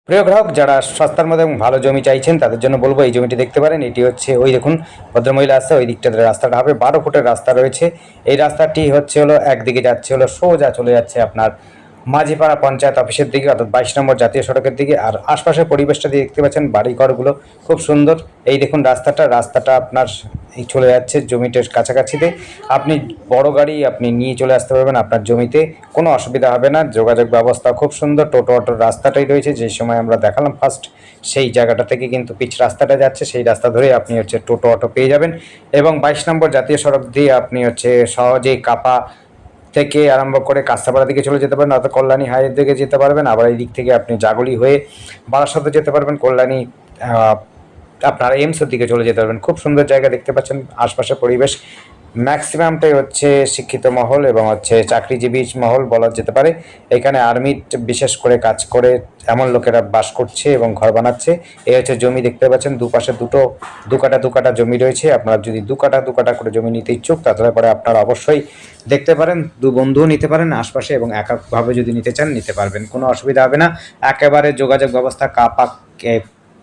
প্রিয় গ্রাহক, যারা সস্তার মধ্যে এবং ভালো জমি চাইছেন তাদের জন্য বলবো এই জমিটি দেখতে পারেন। এটি হচ্ছে ওই দেখুন ভদ্রমহিলা আসছে, ওই দিকটাতে রাস্তাটা হবে 12 ফুটের রাস্তা রয়েছে। এই রাস্তাটি হচ্ছে হলো একদিকে যাচ্ছে হলো সোজা চলে যাচ্ছে আপনার মাঝিপাড়া পঞ্চায়েত অফিসের দিকে, অর্থাৎ 22 নম্বর জাতীয় সড়কের দিকে। আর আশপাশের পরিবেশটা দিয়ে দেখতে পাচ্ছেন বাড়িঘরগুলো খুব সুন্দর। এই দেখুন রাস্তাটা আপনার এই চলে যাচ্ছে জমিটার কাছাকাছিতে। আপনি বড় গাড়ি আপনি নিয়ে চলে আসতে পারবেন আপনার জমিতে, কোনো অসুবিধা হবে না। যোগাযোগ ব্যবস্থা খুব সুন্দর, টোটো অটোর রাস্তাটাই রয়েছে। যে সময় আমরা দেখালাম ফার্স্ট, সেই জায়গাটা থেকে কিন্তু পিচ রাস্তাটা যাচ্ছে, সেই রাস্তা ধরে আপনি হচ্ছে টোটো অটো পেয়ে যাবেন। এবং 22 নম্বর জাতীয় সড়ক দিয়ে আপনি হচ্ছে সহজেই কাপা থেকে আরম্ভ করে কাস্তাপাড়া দিকে চলে যেতে পারেন, অর্থাৎ কল্যাণী হাইওয়ে দিকে যেতে পারবেন। আবার এই দিক থেকে আপনি জাগুলি হয়ে বারাসাতে যেতে পারবেন, কল্যাণী আপনার এইমসের দিকে চলে যেতে পারবেন। খুব সুন্দর জায়গা দেখতে পাচ্ছেন। আশপাশের পরিবেশ ম্যাক্সিমামটাই হচ্ছে শিক্ষিত মহল এবং হচ্ছে চাকরিজীবী মহল বলা যেতে পারে। এখানে আর্মির বিশেষ করে কাজ করে এমন লোকেরা বাস করছে এবং ঘর বানাচ্ছে। এই হচ্ছে জমি দেখতে পাচ্ছেন, দুপাশে দু কাটা জমি রয়েছে। আপনারা যদি দু কাটা করে জমি নিতে ইচ্ছুক তাহলে পরে আপনারা অবশ্যই দেখতে পারেন, দু বন্ধুও নিতে পারেন আশপাশে, এবং এককভাবে যদি নিতে চান নিতে পারবেন, কোনো অসুবিধা হবে না। একেবারে যোগাযোগ ব্যবস্থা কাপা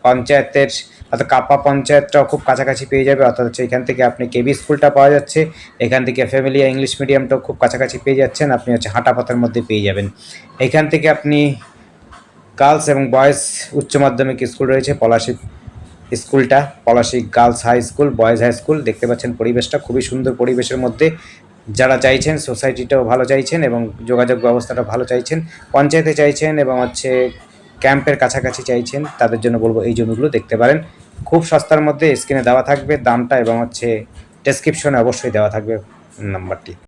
পঞ্চায়েতের, অর্থাৎ কাপ্পা পঞ্চায়েতটাও খুব কাছাকাছি পেয়ে যাবে। অর্থাৎ হচ্ছে এখান থেকে আপনি কেবি স্কুলটা পাওয়া যাচ্ছে, এখান থেকে ফ্যামিলিয়া ইংলিশ মিডিয়ামটাও খুব কাছাকাছি পেয়ে যাচ্ছেন। আপনি হচ্ছে হাঁটা পথের মধ্যে পেয়ে যাবেন। এখান থেকে আপনি গার্লস এবং বয়েজ উচ্চ মাধ্যমিক স্কুল রয়েছে, পলাশী স্কুলটা, Palashi girls high school, boys high school দেখতে পাচ্ছেন। পরিবেশটা খুবই সুন্দর, পরিবেশের মধ্যে যারা চাইছেন সোসাইটিটাও ভালো চাইছেন এবং যোগাযোগ ব্যবস্থাটা ভালো চাইছেন, পঞ্চায়েতে চাইছেন এবং হচ্ছে ক্যাম্পের কাছাকাছি চাইছেন, তাদের জন্য বলবো এই জমিগুলো দেখতে পারেন। খুব সস্তার মধ্যে স্ক্রিনে দেওয়া থাকবে দামটা, এবং হচ্ছে ডেসক্রিপশনে অবশ্যই দেওয়া থাকবে নাম্বারটি।